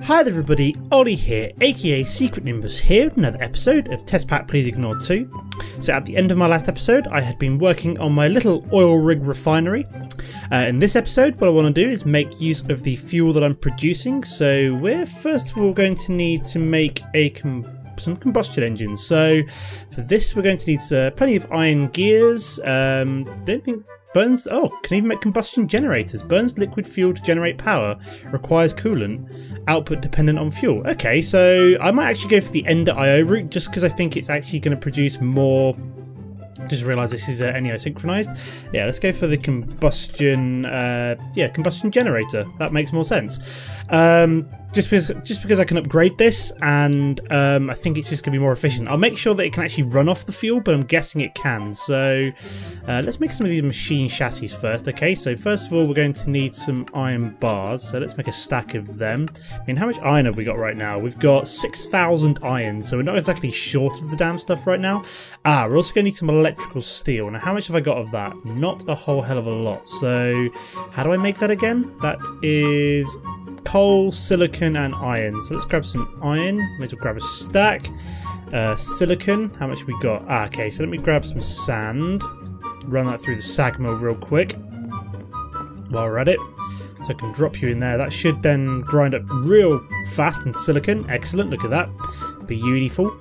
Hi there everybody, Ollie here, aka Secret Nimbus here with another episode of Test Pack Please Ignore 2. So at the end of my last episode I had been working on my little oil rig refinery. In this episode what I want to do is make use of the fuel that I'm producing. So we're first of all going to need to make some combustion engines. So for this we're going to need plenty of iron gears. Don't think burns. Oh, can even make combustion generators. Burns liquid fuel to generate power. Requires coolant. Output dependent on fuel. Okay, so I might actually go for the Ender IO route just because I think it's actually going to produce more. Just realised this is NEO synchronized. Yeah, let's go for the combustion. Combustion generator. That makes more sense. Just because I can upgrade this, and I think it's just going to be more efficient. I'll make sure that it can actually run off the fuel, but I'm guessing it can. So let's make some of these machine chassis first. Okay, so first of all we're going to need some iron bars. So let's make a stack of them. I mean, how much iron have we got right now? We've got 6,000 iron, so we're not exactly short of the damn stuff right now. We're also going to need some electrical steel. Now, how much have I got of that? Not a whole hell of a lot. So how do I make that again? That is coal, silicon and iron. So let's grab some iron. May as well grab a stack. Silicon, how much we got? Okay, so let me grab some sand. Run that through the sag mill real quick while we're at it. So I can drop you in there. That should then grind up real fast in silicon. Excellent, look at that. Beautiful.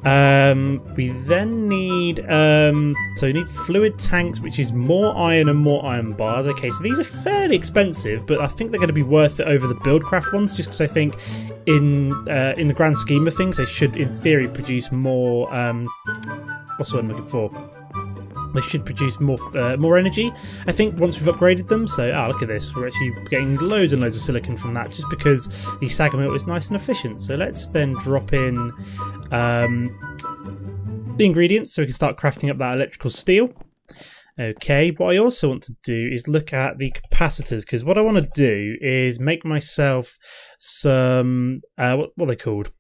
We then need we need fluid tanks, which is more iron and more iron bars. Okay, so these are fairly expensive, but I think they're going to be worth it over the Buildcraft ones, just because I think in the grand scheme of things they should in theory produce more what's the word I'm looking for? They should produce more energy, I think, once we've upgraded them. So, look at this. We're actually getting loads and loads of silicon from that, just because the sag mill is nice and efficient. So let's then drop in the ingredients so we can start crafting up that electrical steel. Okay, what I also want to do is look at the capacitors, because what I want to do is make myself some, what are they called?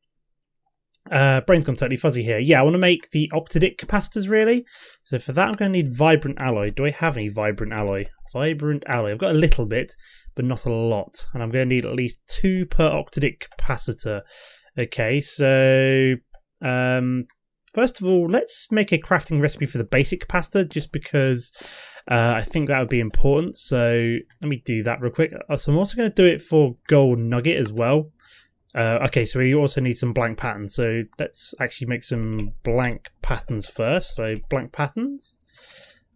Brain's gone totally fuzzy here. Yeah, I want to make the optidic capacitors, really. So for that I'm going to need vibrant alloy. Do I have any vibrant alloy? Vibrant alloy. I've got a little bit, but not a lot. And I'm going to need at least 2 per optidic capacitor. Okay, so first of all, let's make a crafting recipe for the basic capacitor, just because I think that would be important. So let me do that real quick. So I'm also going to do it for gold nugget as well. Okay, so we also need some blank patterns. So let's actually make some blank patterns first. So blank patterns.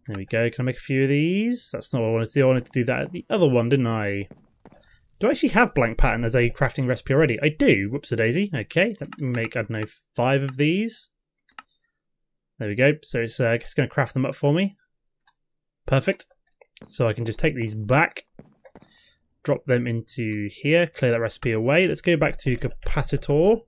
There we go. Can I make a few of these? That's not what I wanted to do. I wanted to do that at the other one, didn't I? Do I actually have blank pattern as a crafting recipe already? I do. Whoops-a-daisy. Okay, let me make, I don't know, 5 of these. There we go. So it's going to craft them up for me. Perfect. So I can just take these back. Drop them into here, clear that recipe away. Let's go back to capacitor.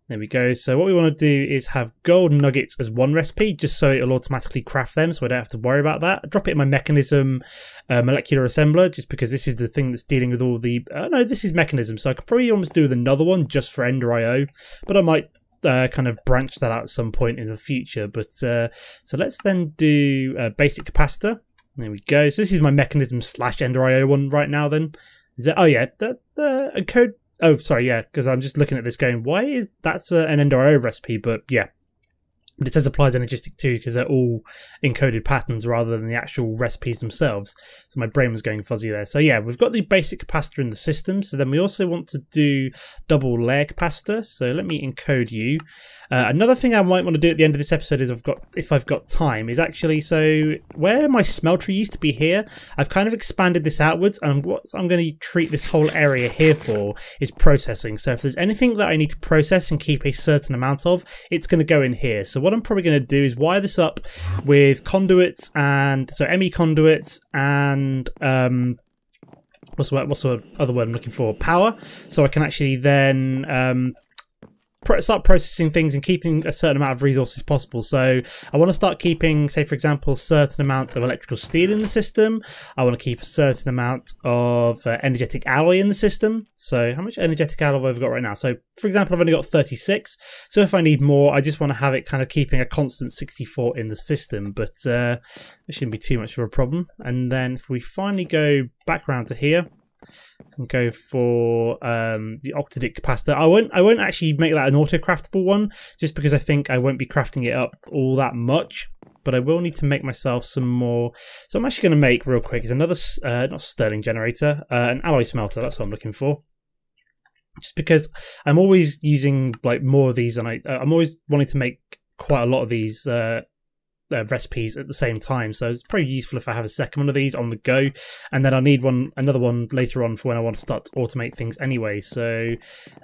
There we go. So what we want to do is have gold nuggets as one recipe, just so it'll automatically craft them, so I don't have to worry about that. Drop it in my mechanism molecular assembler, just because this is the thing that's dealing with all the... no, this is mechanism, so I could probably almost do with another one just for Ender IO, but I might kind of branch that out at some point in the future. But so let's then do basic capacitor. There we go. So this is my mechanism / Ender IO one right now then. Is that, oh yeah, the code. Oh, sorry, yeah, because I'm just looking at this going, why is that's an Ender IO recipe? But yeah, it says applied energistic too, because they're all encoded patterns rather than the actual recipes themselves. So my brain was going fuzzy there. So yeah, we've got the basic capacitor in the system. So then we also want to do double layer capacitor. So let me encode you. Another thing I might want to do at the end of this episode is if I've got time, is actually, so where my smelter used to be here, I've kind of expanded this outwards, and what I'm going to treat this whole area here for is processing. So if there's anything that I need to process and keep a certain amount of, it's going to go in here. So what I'm probably going to do is wire this up with conduits, and so ME conduits and what's the other word I'm looking for? Power. So I can actually then start processing things and keeping a certain amount of resources possible. So I want to start keeping, say for example, a certain amount of electrical steel in the system. I want to keep a certain amount of energetic alloy in the system. So how much energetic alloy have I got right now? So for example, I've only got 36. So if I need more, I just want to have it kind of keeping a constant 64 in the system, but it shouldn't be too much of a problem. And then if we finally go back around to here, And go for the octadic capacitor. I won't actually make that an auto craftable one, just because I think I won't be crafting it up all that much. But I will need to make myself some more. So I'm actually going to make real quick is another not Stirling generator, an alloy smelter. That's what I'm looking for. Just because I'm always using like more of these, and I'm always wanting to make quite a lot of these recipes at the same time. So it's pretty useful if I have a second one of these on the go, and then I need another one later on for when I want to start to automate things anyway. So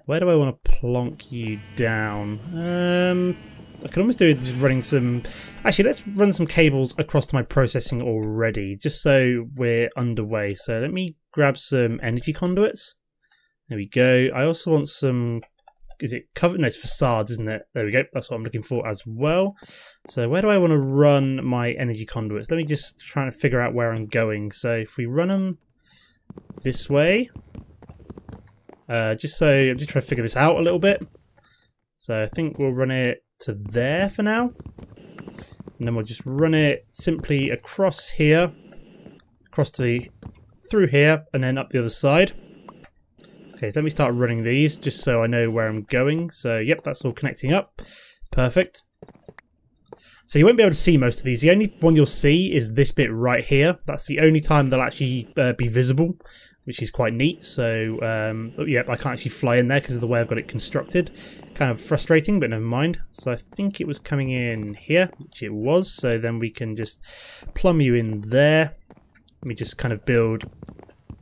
where do I want to plonk you down? I can almost do it just running some. Actually, let's run some cables across to my processing already, just so we're underway. So let me grab some energy conduits. There we go. I also want some. Is it covered? No, it's facades, isn't it? There we go. That's what I'm looking for as well. So where do I want to run my energy conduits? Let me just try and figure out where I'm going. So if we run them this way, just so I'm just trying to figure this out a little bit. So I think we'll run it to there for now, and then we'll just run it simply across here, through here, and then up the other side. Okay, so let me start running these just so I know where I'm going. So, yep, that's all connecting up. Perfect. So you won't be able to see most of these. The only one you'll see is this bit right here. That's the only time they'll actually be visible, which is quite neat. So, yeah, I can't actually fly in there because of the way I've got it constructed. Kind of frustrating, but never mind. So I think it was coming in here, which it was. So then we can just plumb you in there. Let me just kind of build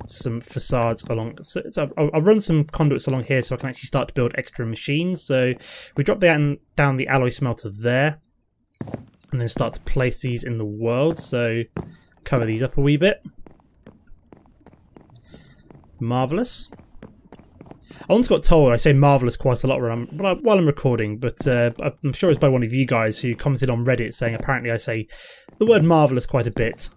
some facades along. So I'll run some conduits along here so I can actually start to build extra machines. So we drop down the alloy smelter there, and then start to place these in the world. So cover these up a wee bit. Marvelous. I once got told I say marvellous quite a lot while I'm recording, but I'm sure it's by one of you guys who commented on Reddit saying apparently I say the word marvellous quite a bit.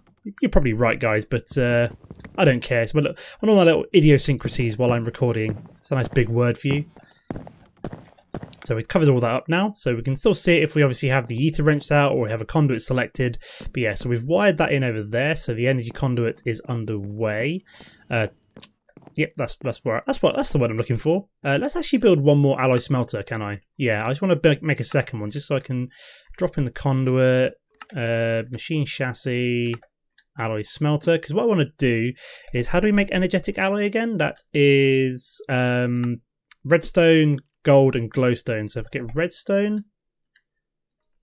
You're probably right, guys, but I don't care. It's one of my little idiosyncrasies while I'm recording. It's a nice big word for you. So we've covered all that up now, so we can still see it if we obviously have the heater wrenched out or we have a conduit selected. But yeah, so we've wired that in over there, so the energy conduit is underway. Yep, that's the word I'm looking for. Let's actually build one more alloy smelter, can I? Yeah, I just want to make a second one just so I can drop in the conduit, machine chassis, alloy smelter. Because what I want to do is, how do we make energetic alloy again? That is redstone, gold, and glowstone. So if I get redstone,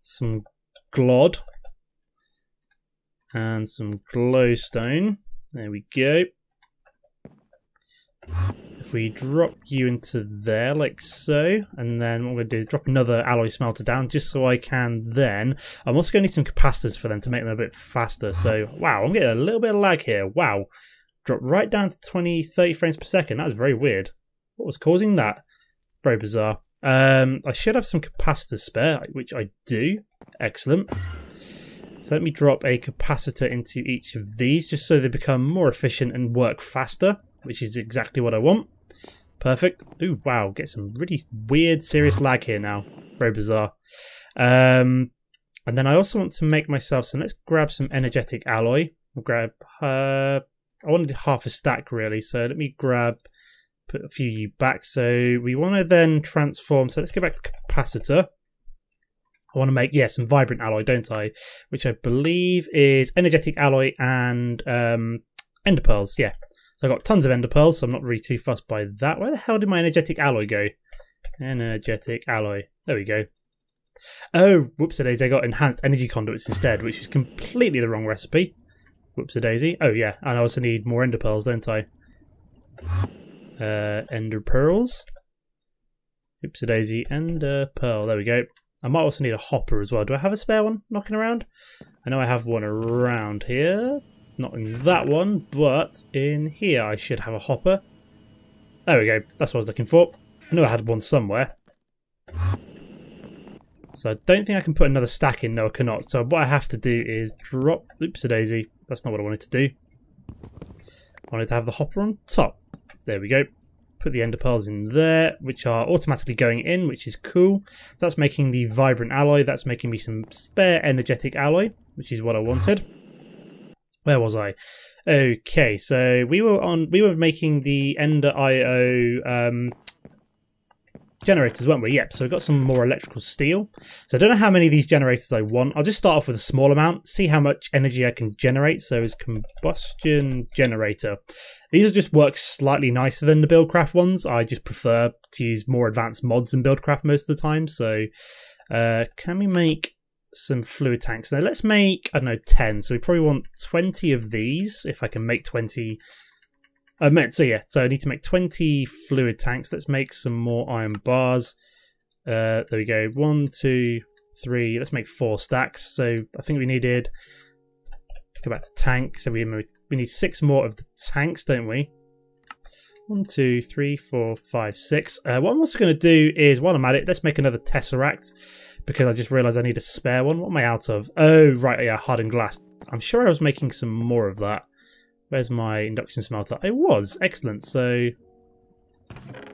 some glod, and some glowstone. There we go. If we drop you into there like so, and then what I'm going to do is drop another alloy smelter down just so I can then. I'm also going to need some capacitors for them to make them a bit faster. So, wow, I'm getting a little bit of lag here. Wow. Drop right down to 30 frames per second. That was very weird. What was causing that? Very bizarre. I should have some capacitors spare, which I do. Excellent. So let me drop a capacitor into each of these just so they become more efficient and work faster, which is exactly what I want. Perfect. Ooh, wow, get some really weird, serious lag here now. Very bizarre. And then I also want to make myself, so let's grab some energetic alloy. I'll grab, I wanted half a stack really, so let me put a few back. So we want to then transform, so let's go back to capacitor. I want to make, yeah, some vibrant alloy, don't I? Which I believe is energetic alloy and ender pearls, yeah. So I've got tons of ender pearls, so I'm not really too fussed by that. Where the hell did my energetic alloy go? Energetic alloy. There we go. Oh, whoops-a-daisy, I got enhanced energy conduits instead, which is completely the wrong recipe. Whoops-a-daisy. Oh, yeah, and I also need more ender pearls, don't I? Ender pearls. Whoops-a-daisy, ender pearl. There we go. I might also need a hopper as well. Do I have a spare one knocking around? I know I have one around here. Not in that one, but in here I should have a hopper. There we go. That's what I was looking for. I knew I had one somewhere. So I don't think I can put another stack in. No, I cannot. So what I have to do is drop... Oops-a-daisy. That's not what I wanted to do. I wanted to have the hopper on top. There we go. Put the ender pearls in there, which are automatically going in, which is cool. That's making the vibrant alloy. That's making me some spare energetic alloy, which is what I wanted. Where was I? Okay, so we were making the Ender IO generators, weren't we? Yep, so we've got some more electrical steel. So I don't know how many of these generators I want. I'll just start off with a small amount, see how much energy I can generate. So it's combustion generator. These will just work slightly nicer than the Buildcraft ones. I just prefer to use more advanced mods in Buildcraft most of the time. So can we make some fluid tanks? Now let's make, I don't know, 10. So we probably want 20 of these, if I can make 20. So I need to make 20 fluid tanks. Let's make some more iron bars. There we go. 1, 2, 3. Let's make 4 stacks. So I think we needed, let's go back to tanks. So we need 6 more of the tanks, don't we? 1, 2, 3, 4, 5, 6. What I'm also going to do is, while I'm at it, let's make another tesseract, because I just realised I need a spare one. What am I out of? Oh, right, yeah, hardened glass. I'm sure I was making some more of that. Where's my induction smelter? I was. Excellent. So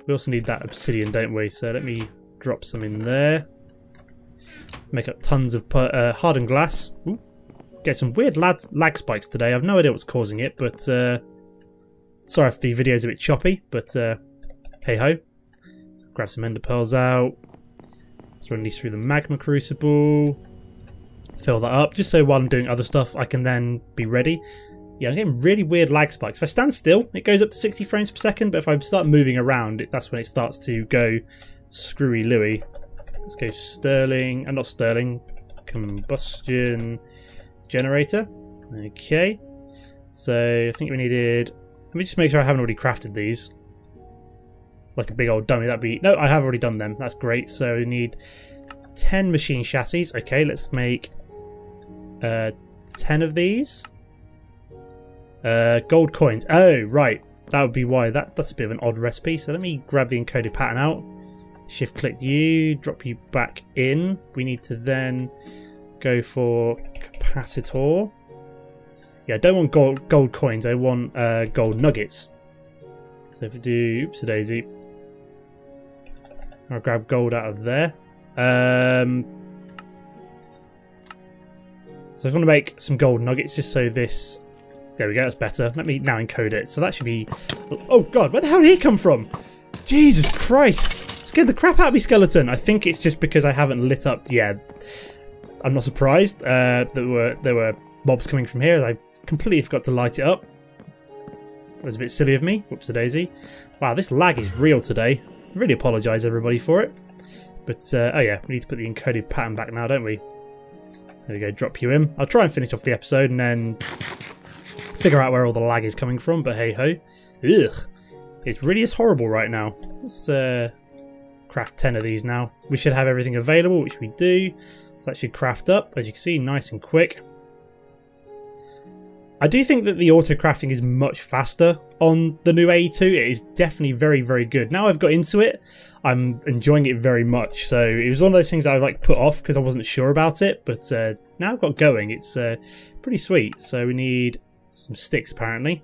we also need that obsidian, don't we? So let me drop some in there. Make up tons of hardened glass. Ooh. Get some weird lag spikes today. I've no idea what's causing it, but sorry if the video's a bit choppy, but hey ho. Grab some ender pearls out. Let's run these through the magma crucible. Fill that up, just so while I'm doing other stuff I can then be ready. Yeah, I'm getting really weird lag spikes. If I stand still, it goes up to 60 frames per second, but if I start moving around, that's when it starts to go screwy-looey. Let's go Sterling, not Sterling, combustion generator. Okay, so I think we needed, let me just make sure I haven't already crafted these. Like a big old dummy, that'd be, no, I have already done them, that's great. So we need 10 machine chassis. Okay, let's make 10 of these. Gold coins. Oh, right. That would be why. That's a bit of an odd recipe. So let me grab the encoded pattern out. Shift click you, drop you back in. We need to then go for capacitor. Yeah, I don't want gold coins. I want gold nuggets. So if we do, oops a daisy. I'll grab gold out of there. So I just want to make some gold nuggets just so this. There we go, that's better. Let me now encode it. So that should be... Oh god, where the hell did he come from? Jesus Christ! Scared the crap out of me, skeleton. I think it's just because I haven't lit up... Yeah, I'm not surprised. There were mobs coming from here. I completely forgot to light it up. That was a bit silly of me. Whoops a daisy. Wow, this lag is real today. I really apologise everybody for it. But, oh yeah, we need to put the encoded pattern back now, don't we? There we go, drop you in. I'll try and finish off the episode and then... figure out where all the lag is coming from, but hey ho. Ugh. It really is horrible right now. Let's craft 10 of these now. We should have everything available, which we do. So that should craft up, as you can see, nice and quick. I do think that the auto crafting is much faster on the new AE2. It is definitely very, very good. Now I've got into it, I'm enjoying it very much. So it was one of those things I like put off because I wasn't sure about it, but now I've got going. It's pretty sweet. So we need some sticks apparently.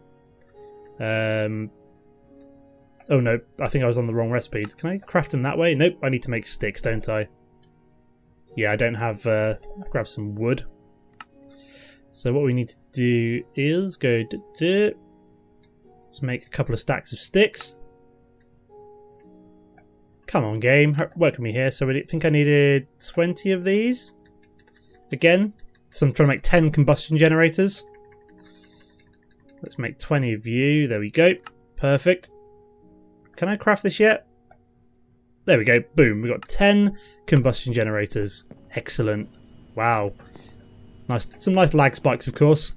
Oh no, I think I was on the wrong recipe. Can I craft them that way? Nope, I need to make sticks, don't I? Yeah, I don't have... grab some wood. So what we need to do is go... Let's make a couple of stacks of sticks. Come on, game. Work with me here. So I think I needed 20 of these. Again, so I'm trying to make 10 combustion generators. Let's make 20 of you. There we go. Perfect. Can I craft this yet? There we go. Boom. We've got 10 combustion generators. Excellent. Wow. Nice. Some nice lag spikes, of course.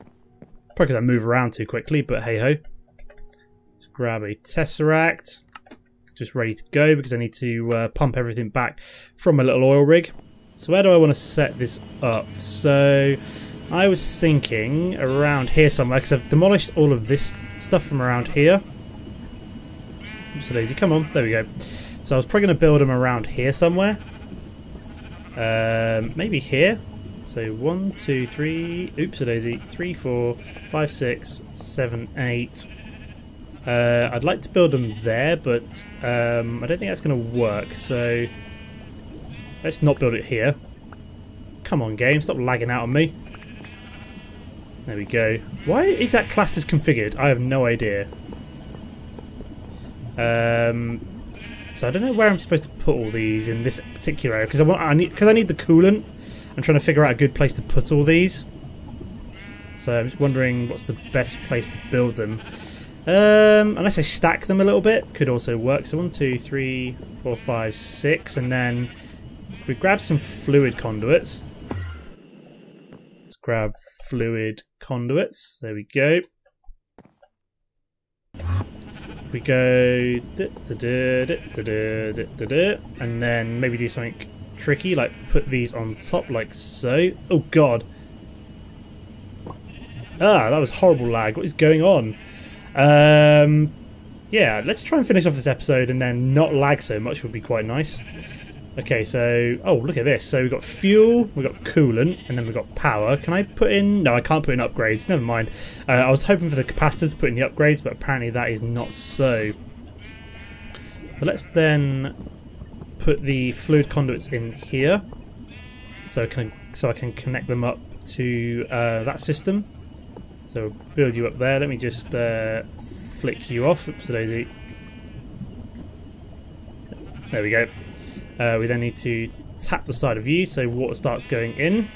Probably because I move around too quickly, but hey ho. Let's grab a tesseract. Just ready to go because I need to pump everything back from my little oil rig. So where do I want to set this up? So I was thinking around here somewhere because I've demolished all of this stuff from around here. Oops, so lazy. Come on. There we go. So I was probably going to build them around here somewhere. Maybe here. So 1, 2, 3. Oops, a daisy. 3, 4, 5, 6, 7, 8. I'd like to build them there, but I don't think that's going to work. So let's not build it here. Come on, game. Stop lagging out on me. There we go. Why is that classed as configured? I have no idea. So I don't know where I'm supposed to put all these in this particular area because I need the coolant. I'm trying to figure out a good place to put all these. So I'm just wondering what's the best place to build them. Unless I stack them a little bit, could also work. So 1, 2, 3, 4, 5, 6, and then if we grab some fluid conduits, let's grab fluid conduits. There we go. We go and then maybe do something tricky, like put these on top like so. Oh god. Ah, that was horrible lag. What is going on? Yeah, let's try and finish off this episode and then not lag so much would be quite nice. Okay, so oh look at this. So we've got fuel, we've got coolant, and then we've got power. Can I put in? No, I can't put in upgrades. Never mind. I was hoping for the capacitors to put in the upgrades, but apparently that is not so. So let's then put the fluid conduits in here, so I can connect them up to that system. So build you up there. Let me just flick you off. Oops, daisy. There we go. We then need to tap the side of you so water starts going in.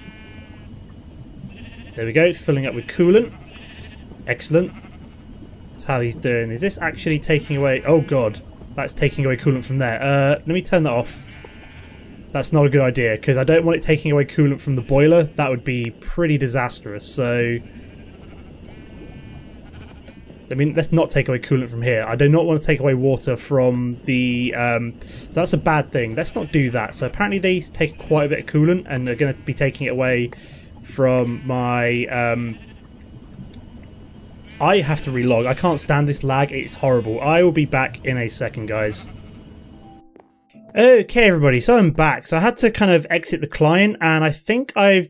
There we go, filling up with coolant. Excellent. That's how he's doing. Is this actually taking away... Oh god, that's taking away coolant from there. Let me turn that off. That's not a good idea because I don't want it taking away coolant from the boiler. That would be pretty disastrous. So... I mean, let's not take away coolant from here. I do not want to take away water from the... so that's a bad thing. Let's not do that. So apparently they take quite a bit of coolant and they're going to be taking it away from my... I have to relog. I can't stand this lag. It's horrible. I will be back in a second, guys. Okay, everybody. So I'm back. So I had to kind of exit the client and I think I've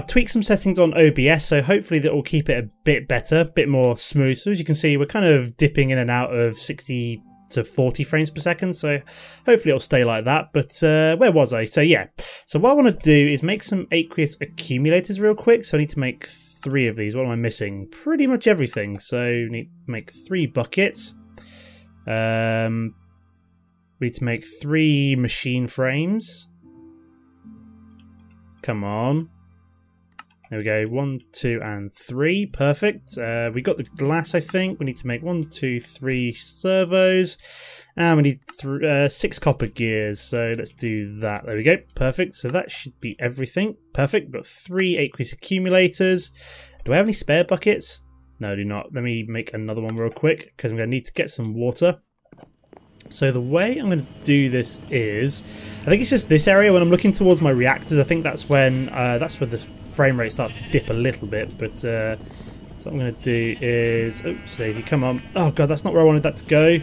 tweaked some settings on OBS, so hopefully that will keep it a bit better, a bit more smooth. So as you can see, we're kind of dipping in and out of 60 to 40 frames per second, so hopefully it'll stay like that. But where was I? So yeah, so what I want to do is make some aqueous accumulators real quick. So I need to make 3 of these. What am I missing? Pretty much everything. So we need to make 3 buckets. We need to make 3 machine frames. Come on. There we go, 1, 2, and 3. Perfect. We got the glass, I think. We need to make 1, 2, 3 servos. And we need 6 copper gears. So let's do that. There we go. Perfect. So that should be everything. Perfect. We've got 3 aqueous accumulators. Do I have any spare buckets? No, I do not. Let me make another one real quick because I'm going to need to get some water. So the way I'm going to do this is, I think it's just this area when I'm looking towards my reactors. I think that's when the frame rate starts to dip a little bit. But so what I'm going to do is, oops, Daisy, come on. Oh god, that's not where I wanted that to go.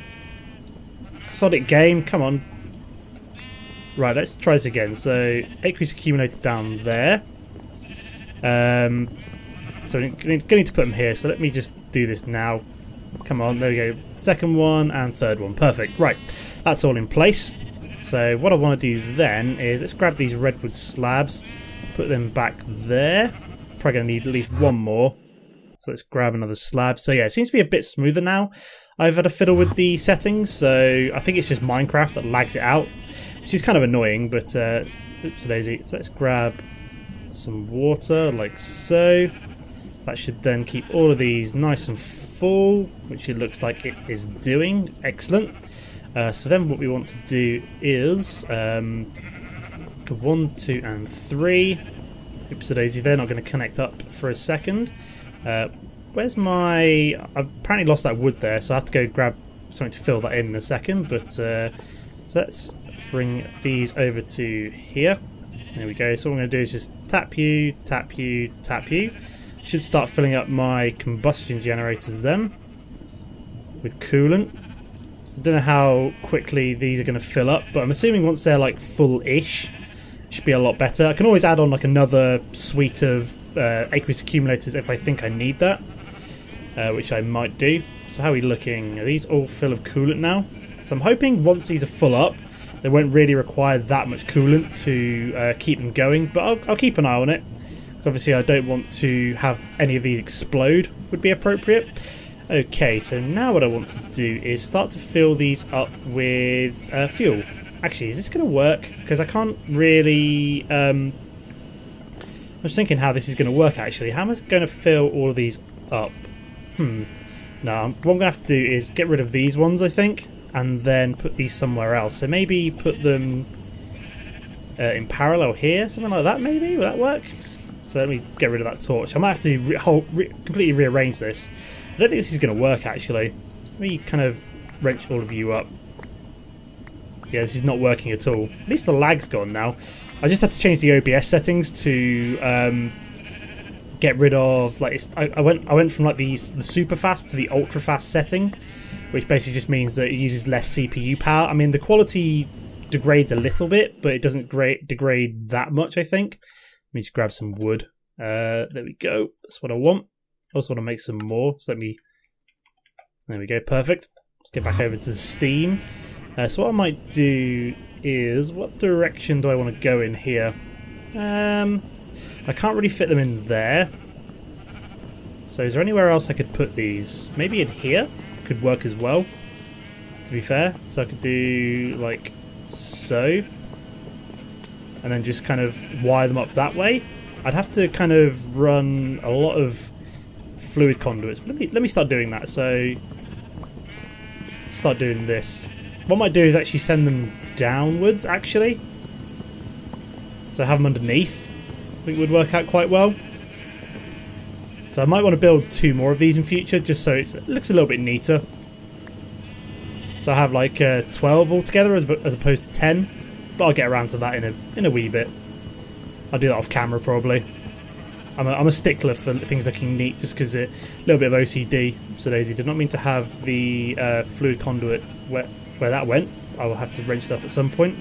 Sod it, game, come on. Right, let's try this again. So aqueous accumulator down there. So I'm going to need to put them here. So let me just do this now. Come on, there we go. Second one and third one. Perfect. Right, that's all in place. So what I want to do then is let's grab these redwood slabs, put them back there. Probably going to need at least one more. So let's grab another slab. So yeah, it seems to be a bit smoother now. I've had a fiddle with the settings, so I think it's just Minecraft that lags it out, which is kind of annoying, but oops daisy. So let's grab some water like so. That should then keep all of these nice and full, which it looks like it is doing. Excellent. So then what we want to do is 1, 2, and 3. Oops, daisy, they're not going to connect up for a second. Where's my... I've apparently lost that wood there, so I have to go grab something to fill that in a second. But so let's bring these over to here. There we go. So what I'm going to do is just tap you, tap you, tap you. Should start filling up my combustion generators then with coolant. So I don't know how quickly these are going to fill up, but I'm assuming once they're like full-ish, it should be a lot better. I can always add on like another suite of aqueous accumulators if I think I need that, which I might do. So how are we looking? Are these all full of coolant now? So I'm hoping once these are full up, they won't really require that much coolant to keep them going, but I'll keep an eye on it. So obviously I don't want to have any of these explode, would be appropriate. Okay, so now what I want to do is start to fill these up with fuel. Actually, is this going to work? Because I can't really... I was thinking how this is going to work actually. How am I going to fill all of these up? No, what I'm going to have to do is get rid of these ones, I think, and then put these somewhere else. So maybe put them in parallel here, something like that maybe? Will that work? So let me get rid of that torch. I might have to completely rearrange this. I don't think this is going to work actually. Let me kind of wrench all of you up. Yeah, this is not working at all. At least the lag's gone now. I just had to change the OBS settings to get rid of like I went from like the super fast to the ultra fast setting, which basically just means that it uses less CPU power. I mean, the quality degrades a little bit, but it doesn't degrade that much, I think. Let me just grab some wood. There we go. That's what I want. I also want to make some more. So there we go. Perfect. Let's get back over to Steam. So what I might do is, what direction do I want to go in here? I can't really fit them in there. So is there anywhere else I could put these? Maybe in here could work as well, to be fair. So I could do like so. And then just kind of wire them up that way. I'd have to kind of run a lot of fluid conduits. Let me start doing that. So start doing this. What I might do is actually send them downwards, actually. So have them underneath. I think would work out quite well. So I might want to build 2 more of these in future, just so it looks a little bit neater. So I have like 12 altogether as opposed to 10. But I'll get around to that in a wee bit. I'll do that off camera probably. I'm a stickler for things looking neat, just because a little bit of OCD. So Daisy did not mean to have the fluid conduit where that went. I will have to wrench that up at some point.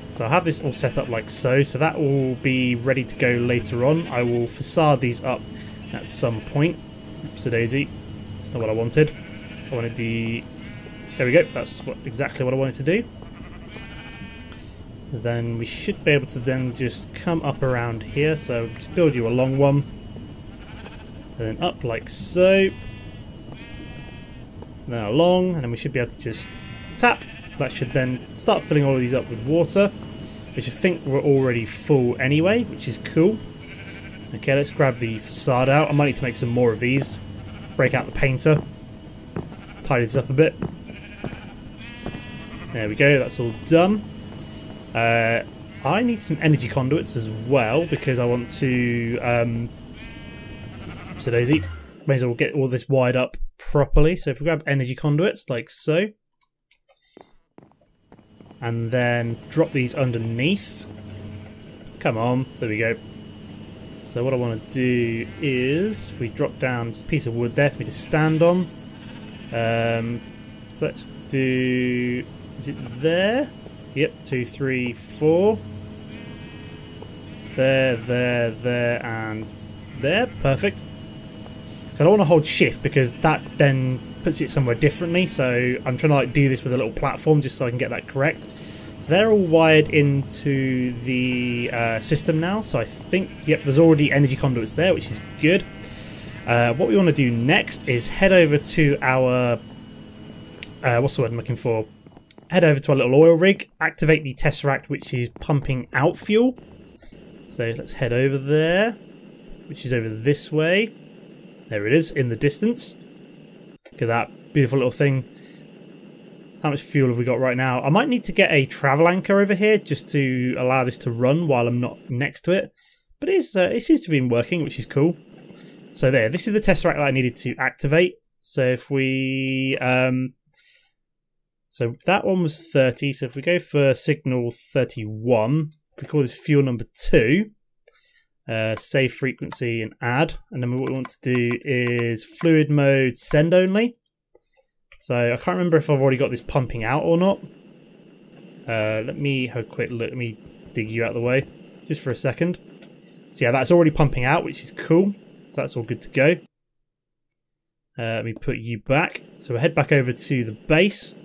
So I have this all set up like so. So that will be ready to go later on. I will facade these up at some point. So Daisy, that's not what I wanted. I wanted the... There we go. That's exactly what I wanted to do. Then we should be able to then just come up around here. So just build you a long one. And then up like so. Now along, and then we should be able to just tap. That should then start filling all of these up with water, which I think we're already full anyway, which is cool. Okay, let's grab the facade out. I might need to make some more of these. Break out the painter. Tidy this up a bit. There we go, that's all done. I need some energy conduits as well, because I want to... so Daisy, may as well get all this wired up properly. So if we grab energy conduits, like so. And then drop these underneath. Come on, there we go. So what I want to do is, if we drop down a piece of wood there for me to stand on. So let's do... Is it there? Yep, 2, 3, 4. There, and there. Perfect. So I don't want to hold shift because that then puts it somewhere differently. So I'm trying to like do this with a little platform just so I can get that correct. So they're all wired into the system now. So I think, yep, there's already energy conduits there, which is good. What we want to do next is head over to our... what's the word I'm looking for? Head over to our little oil rig, activate the Tesseract, which is pumping out fuel. So let's head over there, which is over this way. There it is, in the distance. Look at that beautiful little thing. How much fuel have we got right now? I might need to get a travel anchor over here just to allow this to run while I'm not next to it. But it seems to be working, which is cool. So there, this is the Tesseract that I needed to activate. So if we... So that one was 30, so if we go for signal 31, if we call this fuel number 2, save frequency and add, and then what we want to do is fluid mode send only. So I can't remember if I've already got this pumping out or not. Let me have a quick look, let me dig you out of the way, just for a second. So yeah, that's already pumping out, which is cool. So that's all good to go. Let me put you back. So we'll head back over to the base.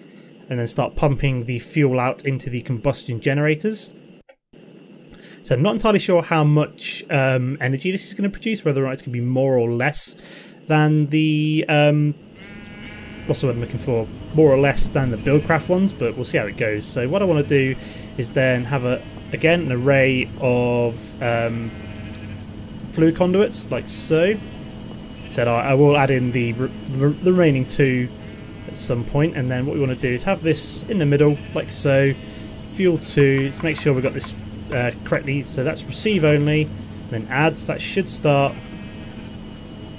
And then start pumping the fuel out into the combustion generators. So So I'm not entirely sure how much energy this is going to produce, whether or not it's going to be more or less than the what's the word I'm looking for? More or less than the Buildcraft ones, but we'll see how it goes. So what I want to do is then have again an array of fluid conduits like so. So I will add in the remaining 2 at some point, and then what we want to do is have this in the middle like so. Fuel 2. Let's make sure we've got this correctly. So that's receive only, then add. So that should start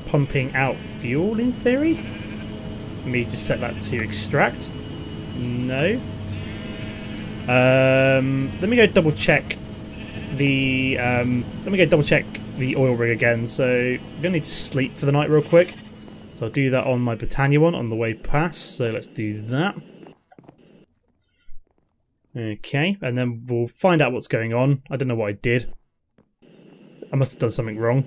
pumping out fuel in theory. Let me just set that to extract. No. Let me go double check the oil rig again. So I'm gonna need to sleep for the night real quick. So I'll do that on my Britannia one on the way past. So let's do that. Okay, and then we'll find out what's going on. I don't know what I did. I must have done something wrong.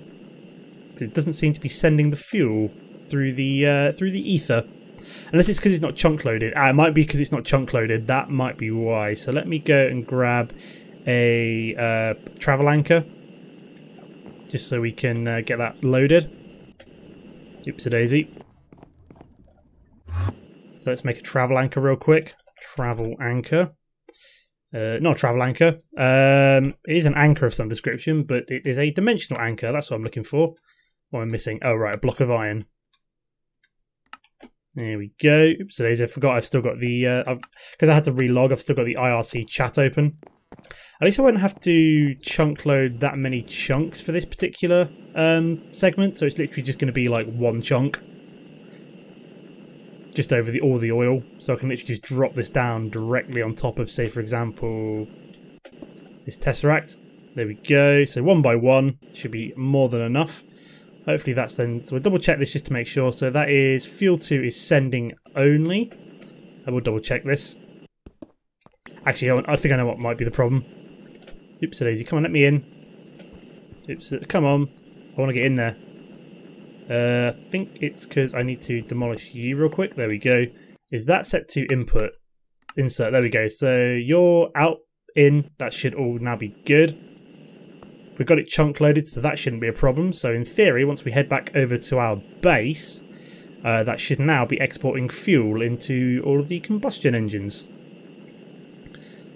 It doesn't seem to be sending the fuel through the ether, unless it's because it's not chunk loaded. It might be because it's not chunk loaded. That might be why. So let me go and grab a travel anchor, just so we can get that loaded. Oopsie daisy. So let's make a travel anchor real quick. Travel anchor. Not a travel anchor. It is an anchor of some description, but it is a dimensional anchor. That's what I'm looking for. What am I missing? Oh, right, a block of iron. There we go. Oops, so I forgot I've still got the... because I had to relog, I've still got the IRC chat open. At least I won't have to chunk load that many chunks for this particular segment. So it's literally just going to be like 1 chunk. Just over all the oil, so I can literally just drop this down directly on top of, say for example, this tesseract. There we go. So 1 by 1 should be more than enough. Hopefully that's then. So we'll double check this just to make sure. So that is fuel 2 is sending only. I will double check this. Actually, I think I know what might be the problem. Oops, daisy, come on, let me in. Oops, come on, I want to get in there. I think it's because I need to demolish you real quick. There we go. Is that set to input? Insert. There we go. So you're out, in. That should all now be good. We've got it chunk loaded, so that shouldn't be a problem. So in theory, once we head back over to our base, that should now be exporting fuel into all of the combustion engines.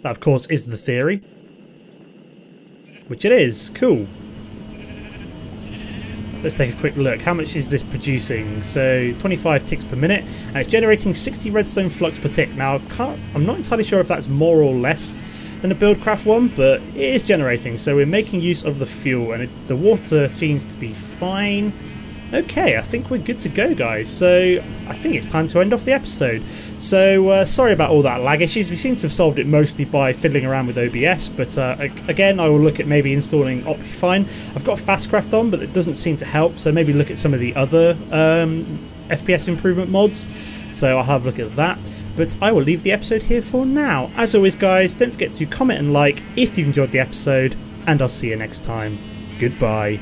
That, of course, is the theory. Which it is. Cool. Let's take a quick look. How much is this producing? So 25 ticks per minute, and it's generating 60 redstone flux per tick. Now I'm not entirely sure if that's more or less than the Buildcraft one, but it is generating. So we're making use of the fuel, and the water seems to be fine. Okay, I think we're good to go, guys. So I think it's time to end off the episode. So sorry about all that lag issues. We seem to have solved it mostly by fiddling around with OBS, but again, I will look at maybe installing Optifine. I've got Fastcraft on, but it doesn't seem to help, so maybe look at some of the other FPS improvement mods. So I'll have a look at that. But I will leave the episode here for now. As always, guys, don't forget to comment and like if you've enjoyed the episode, and I'll see you next time. Goodbye.